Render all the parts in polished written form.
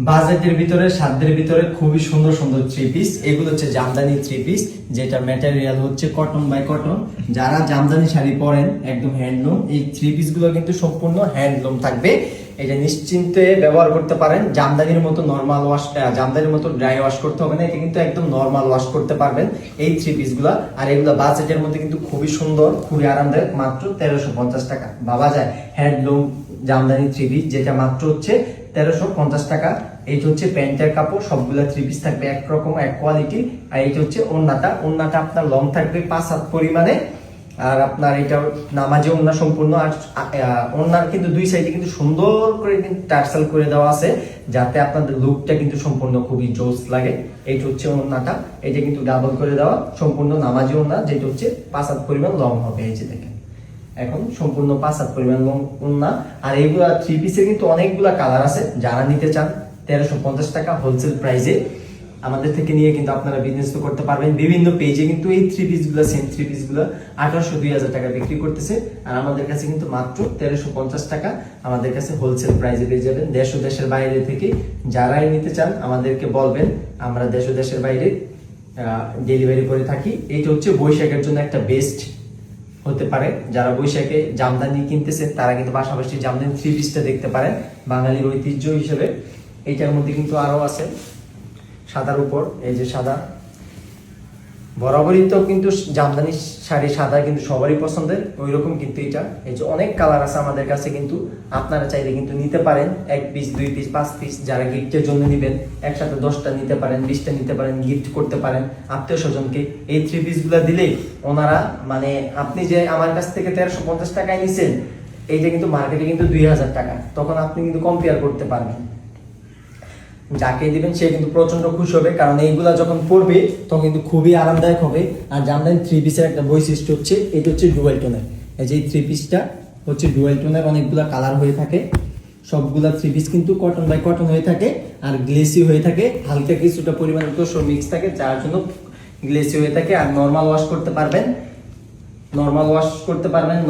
বাজেটের ভিতরে সাধ্যের ভিতরে খুবই সুন্দর সুন্দর থ্রি পিস। এগুলো হচ্ছে জামদানি থ্রি পিস, যেটা ম্যাটেরিয়াল হচ্ছে কটন বাই কটন। যারা জামদানি শাড়ি পরেন একদম হ্যান্ডলুম, এই থ্রি পিস গুলো কিন্তু সম্পূর্ণ হ্যান্ডলুম থাকবে। এটা নিশ্চিন্তে ব্যবহার করতে পারেন। জামদানির মতো নরমাল ওয়াশ, জামদানির মতো ড্রাই ওয়াশ করতে হবে না, এটা কিন্তু একদম নরমাল ওয়াশ করতে পারবেন এই থ্রি পিস গুলা। আর এগুলো বাজেটের মধ্যে কিন্তু খুবই সুন্দর, খুবই আরামদায়ক, মাত্র 1350 টাকা। ভাবা যায় হ্যান্ডলুম জামদানি থ্রি পিস, যেটা মাত্র হচ্ছে 1350 টাকা। এইটা হচ্ছে প্যান্টের কাপড়, সবগুলা থ্রি পিস থাকবে একরকম, এক কোয়ালিটি। আর এইটা হচ্ছে ওন্নাটা আপনার লং থাকবে 5 হাত পরিমাণে। আর আপনার এটা নামাজে ওন্না সম্পূর্ণ। আর ওন্নার কিন্তু দুই সাইডে কিন্তু সুন্দর করে কিন্তু টার্সেল করে দেওয়া আছে, যাতে আপনাদের লুকটা কিন্তু সম্পূর্ণ খুবই জোস লাগে। এইটা হচ্ছে ওন্নাটা, এটা কিন্তু ডাবল করে দেওয়া সম্পূর্ণ নামাজে ওন্না, যেটা হচ্ছে 5 হাত পরিমাণ লং হবে। এই যে দেখেন, এখন সম্পূর্ণ 5 হাত পরিমাণ লং ওন্না। আর এইগুলা থ্রি পিসের কিন্তু অনেকগুলা কালার আছে। যারা নিতে চান 1350 টাকা হোলসেল প্রাইসে আমাদের থেকে নিয়ে কিন্তু আপনারা বিজনেস করতে পারবেন। বিভিন্ন পেজে কিন্তু এই থ্রি পিস গুলো, সেম থ্রি পিস গুলো 1800-2000 টাকা বিক্রি করতেছে। আর আমাদের কাছে কিন্তু মাত্র 1350 টাকা আমাদের কাছে হোলসেল প্রাইসে পেয়ে যাবেন। দেশ ও দেশের বাইরে থেকে যারাই নিতে চান আমাদেরকে বলবেন, আমরা দেশ ও দেশের বাইরে ডেলিভারি করে থাকি। এইটা হচ্ছে বৈশাখের জন্য একটা বেস্ট হতে পারে। যারা বৈশাখে জামদানি কিনতেছেন তারা কিন্তু পাশাপাশি জামদানি থ্রি পিসটা দেখতে পারেন, বাঙালির ঐতিহ্য হিসেবে। এইটার মধ্যে কিন্তু আরো আছে সাদার উপর, এই যে সাদা, বরাবরই তো কিন্তু জামদানি শাড়ি সাদা কিন্তু সবারই পছন্দের, ওইরকম কিন্তু এটা। এই যে অনেক কালার আছে আমাদের কাছে, কিন্তু আপনারা চাইলে কিন্তু নিতে পারেন 1 পিস 2 পিস 5 পিস। যারা গিফটের জন্য নিবেন একসাথে 10টা নিতে পারেন, 20টা নিতে পারেন, গিফট করতে পারেন আত্মীয় স্বজনকে। এই থ্রি পিস গুলা দিলেই ওনারা, মানে আপনি যে আমার কাছ থেকে 1350 টাকায় নিছেন, এইটা কিন্তু মার্কেটে কিন্তু 2000 টাকা, তখন আপনি কিন্তু কম্পেয়ার করতে পারবেন। যাকে দিবেন সে কিন্তু প্রচন্ড খুশি হবে, কারণ এইগুলা যখন পরবে তখন কিন্তু খুবই আরামদায়ক হবে। আর জামদানি থ্রি পিসের একটা বৈশিষ্ট্য হচ্ছে, এটা হচ্ছে ডুয়াল টোনের। এই যে থ্রি পিসটা হচ্ছে ডুয়াল টোনের, অনেকগুলা কালার হয়ে থাকে। সবগুলা থ্রি পিস কিন্তু কটন বাই কটন হয়ে থাকে, আর গ্লেসি হয়ে থাকে, হালকা কিছুটা পরিমাণে তোষক মিক্স থাকে, যার জন্য গ্লেসি হয়ে থাকে। আর নর্মাল ওয়াশ করতে পারবেন,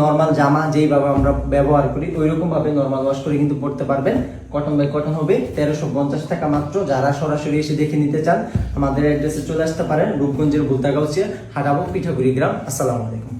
নর্মাল জামা যেইভাবে আমরা ব্যবহার করি ওইরকম ভাবে নর্মাল ওয়াশ করে কিন্তু পড়তে পারবেন। কটন বাই কটন হবে 1350 টাকা মাত্র। যারা সরাসরি এসে দেখে নিতে চান আমাদের অ্যাড্রেসে চলে আসতে পারেন, রূপগঞ্জের ভুলতাগাউছিয়া, হাটাবো, পিঠাগুড়ি গ্রাম। আসসালামু আলাইকুম।